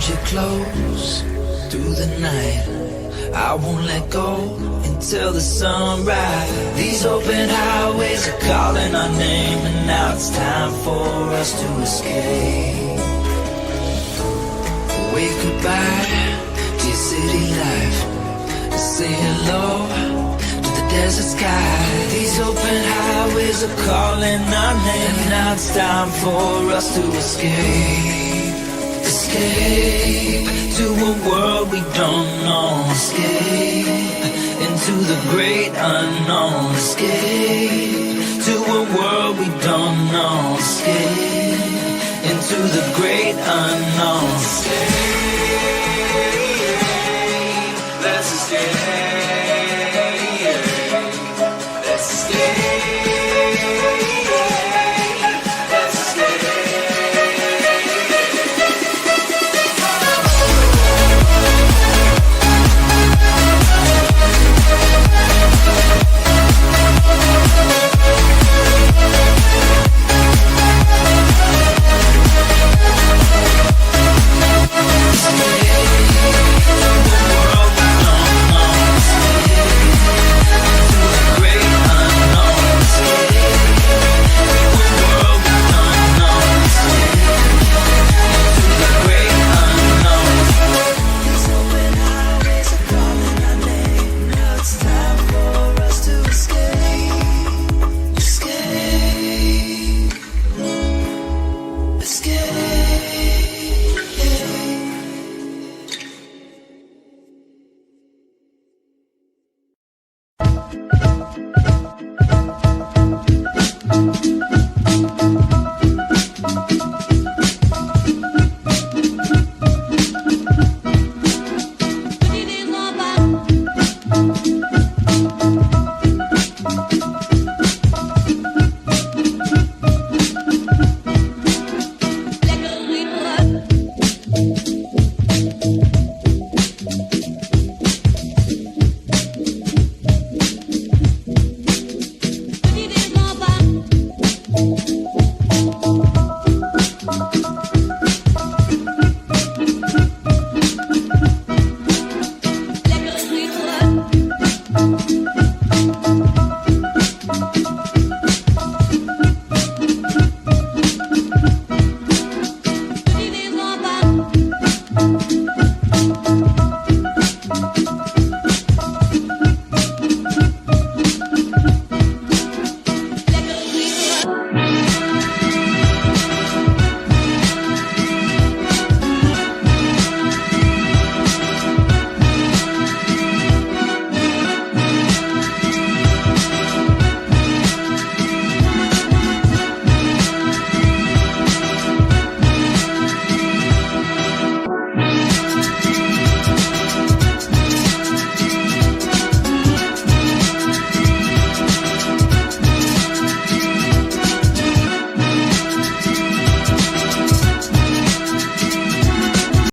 you close through the night. I won't let go until the sunrise. These open highways are calling our name, and now it's time for us to escape. Wave goodbye to your city life, and say hello to the desert sky. These open highways are calling our name, and now it's time for us to escape. Escape to a world we don't know. Escape into the great unknown. Escape to a world we don't know. Escape into the great unknown.